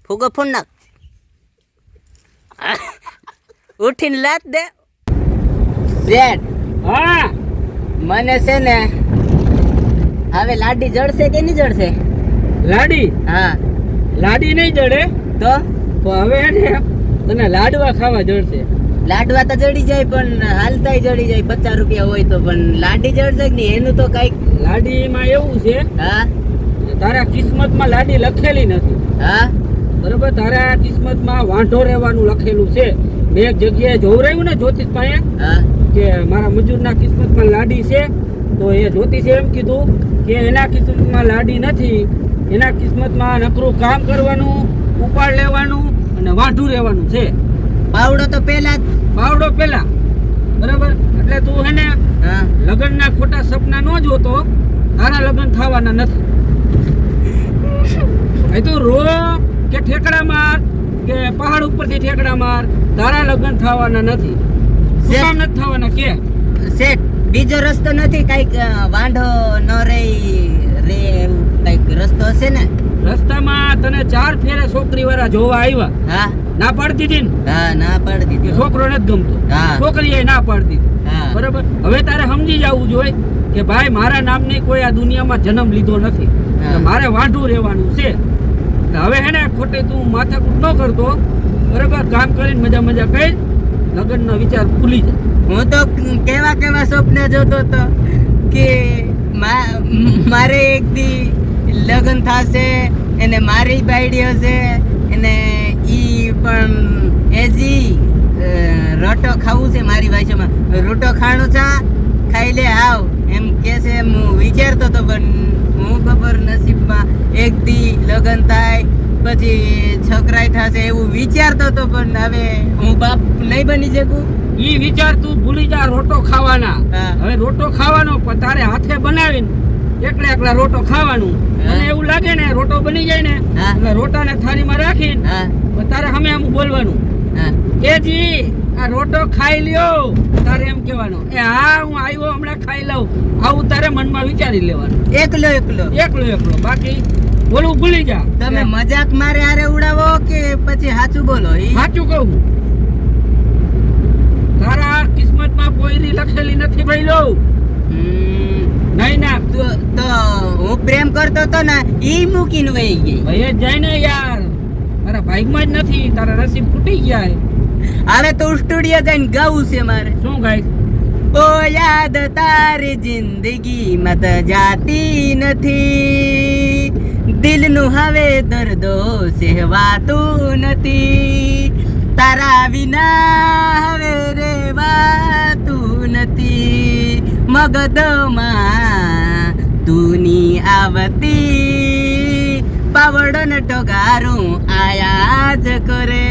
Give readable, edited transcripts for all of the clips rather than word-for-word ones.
ફૂગો phone નાખ. ઉઠીને લાત દે. શેઠ હા મને છે ને હવે લાડી જડશે કે નહીં જડશે? લાડી હા લાડી નહીં જડે તો તો હવે ને તને લાડવા ખાવા જડશે. લાડવા તો જડી જાય પણ હાલતાય જડી જાય 50 રૂપિયા હોય તો, પણ લાડી જડશે કે નહીં એનું તો કઈક. લાડીમાં એવું છે હા તારા કિસ્મતમાં લાડી લખેલી નથી. હા બરોબર, તારા કિસ્મતમાં વાંઢો રહેવાનું લખેલું છે. મેં એક જગ્યાએ જોવરાયું ને જ્યોતિષ પાસે હા કે મારા મજૂરના કિસ્મતમાં લાડી છે, તો એ જ્યોતિષે એમ કીધું કે એના કિસ્મતમાં લાડી નથી, એના કિસ્મતમાં નકરું કામ કરવાનું, ઉપાડ લેવાનું અને વાંઢું રહેવાનું છે. પાવડો તો પેલા બાવડો પેલા. બરાબર, એટલે તું હે ને હા લગ્નના ખોટા સપના ન જોતો, તારા લગ્ન થવાના નથી. એ તો રો કે ઠેકડા માર કે પહાડ ઉપરથી ઠેકડા માર, તારા લગ્ન થવાના નથી. શું કામ નથી થવાના કે? શેઠ બીજો રસ્તો નથી? કઈક વાંઢો ન રે એવું કઈક રસ્તો હશે ને? રસ્તામાં તને 4 ફેરે છોકરી વાળા જોવા આવ્યા, હા ના પાડતી હતી ને હા ના પાડી કે દીધી. છોકરો નથી ગમતો, હા. છોકરીએ ના પાડતી હતી. હા બરાબર, હવે તારે સમજી જવું જોઈએ કે ભાઈ મારા નામની કોઈ આ દુનિયામાં જન્મ લીધો નથી, હા. એટલે મારે વાંઢું રહેવાનું છે. એટલે હવે હે ને ખોટે તું માથાકૂટ ન કરતો, બરાબર, કામ કરીને મજા મજા કરી લગ્નનો વિચાર ભૂલી જા. હું તો કેવા કેવા સ્વપ્ન જોતો તો કે મારે એક દી લગ્ન થશે, એને મારી બાયડી હશે, એને ઈ પણ એજી રોટો ખાવું છે મારી ભાષામાં, રોટો ખાણું છે, ખાઈ લે આવ એમ કે છે. હું વિચારતો તો પણ હું ખબર નસીબમાં એક દી લગ્ન થાય પછી છોકરાઈ થશે એવું વિચારતો તો, પણ હવે હું બાપ નહીં બની શકું. ઈ વિચાર તું ભૂલી જા રોટો ખાવાના. હા. હવે રોટો ખાવાનો પણ તારે હાથે બનાવીને એકલા રોટો ખાવાનું. હા. અને એવું લાગે ને રોટો બની જાય ને હા. એટલે રોટાને થાળીમાં રાખીને હા પછી તારે સામે આમ બોલવાનું હા કે જી આ રોટો ખાઈ લ્યો. તારે એમ કહેવાનું એ હા હું આવ્યો હમણાં ખાઈ લઉં, આવું તારે મનમાં વિચારી લેવાનું. એકલો એકલો. એકલો બાકી બોલવું ભૂલી જા. તમે મજાક મારે હારે ઉડાવો કે પછી સાચું બોલો? સાચું કહું, તારા કિસ્મતમાં પોયરી લખેલી નથી ભાઈ લો. નહીં ના તો હું પ્રેમ કરતો તો ને ઈ મૂકીને વહી ગઈ. ભાઈ જ જાય ને યાર, તારા ભાગમાં જ નથી, તારા નસીબ તૂટી ગયા. હવે તો સ્ટુડિયો જઈને ગાવું છે મારે. શું ગાય? ઓ યાદ તારી જિંદગી મત જાતી નથી, દિલનું હવે દર્દો સહેવાતું નથી, તારા વિના હવે રેવાતું નથી, મગધમાં તુની આવતી, પાવડન ટોગારું આયા જ કરે.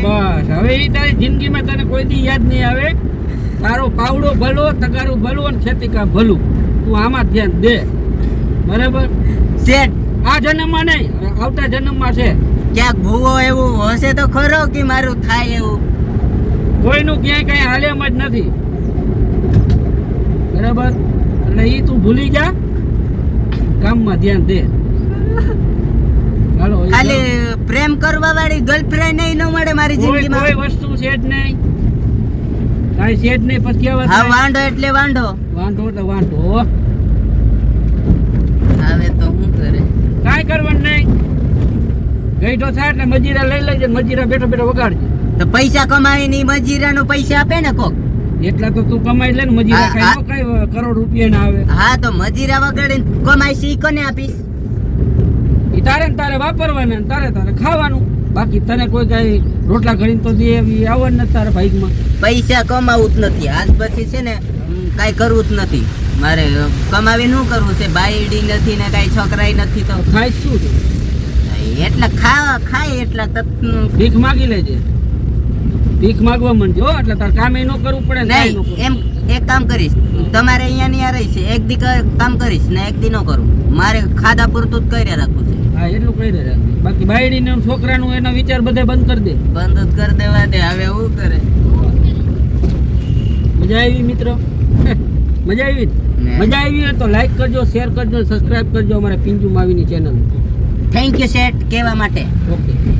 બસ હવે ઈ તારી જિંદગીમાં તને કોઈ દી યાદ નહીં આવે. તારો પાવડો ભલો, તગારું ભલું અને ખેતી કામ ભલું, તું આમાં ધ્યાન દે. બરાબર, શેઠ આ જન્મમાં નહીં, આવતા જન્મમાં છે. ક્યાંક ભૂવો એવું હશે તો ખરો કે મારું થાય એવું? કોઈનું ક્યાંય કઈ હાલે એમ જ નથી. બરાબર, એટલે ઈ તું ભૂલી જા, કામમાં ધ્યાન દે. હાલો, ઈ ખાલી પ્રેમ કરવા વાળી ગર્લફ્રેન્ડ નહીં ન મળે મારી કોઈ જિંદગીમાં. વસ્તુ છે જ નહીં, કાંઈ છે જ નહીં. પછી કેવા હા વાંઢો એટલે વાંઢો. વાંધો એટલે વાંધો, હવે તો શું કરે? કાંઈ કરવાનું નહીં. ગઈઢો થાય એટલે મજીરા લઈ લેજે, મજીરા બેઠો બેઠો વગાડજે. તો પૈસા કમાઈને મજીરાનો પૈસા આપે ને કોક. એટલા તો તું કમાઈ લે ને, મજીરા હા, કઈ કરોડ રૂપિયા ના આવે. હા તો મજીરા વગાડીને કમાઈ સી કોને આપીશ? ઈ તારે ને તારે વાપરવાના ને તારે તારે ખાવાનું. બાકી તને કોઈ કઈ રોટલા ઘડીને તો દે એવી આવવાનું નથી તારા ભાઈમાં. પૈસા કમાવું જ નથી આજ પછી, છે ને કાંઈ કરવું જ નથી મારે. કમાવી શું કરવું છે? બાયડી નથી ને કાંઈ છોકરાય નથી તો ખાય શું છે? એટલા ખાય એટલા ભીખ માગી લેજે, ભીખ માગવા માંડજો એટલે તારે કામે ન કરવું પડે ને કાંઈ ન નહીં. કરવું. એમ એક કામ કરીશ, તમારે અહીંયા ની રહી છે, એક દી કામ કરીશ ને એક દી નો કરું. મારે ખાધા પૂરતું જ કર્યા રાખવું છે. હા એટલું કરી દે. બાકી બાયડી ને છોકરાનું એનો વિચાર બધે બંધ કરી દે. બંધ જ કરી દેવા દે. હવે શું કરે? મજા આવી મિત્રો? મજા આવી? ને. મજા આવી હોય તો લાઈક કરજો, શેર કરજો, સબસ્ક્રાઇબ કરજો અમારા પિંજુ માવીની ચેનલ. થેન્ક યુ શેઠ કહેવા માટે. ઓકે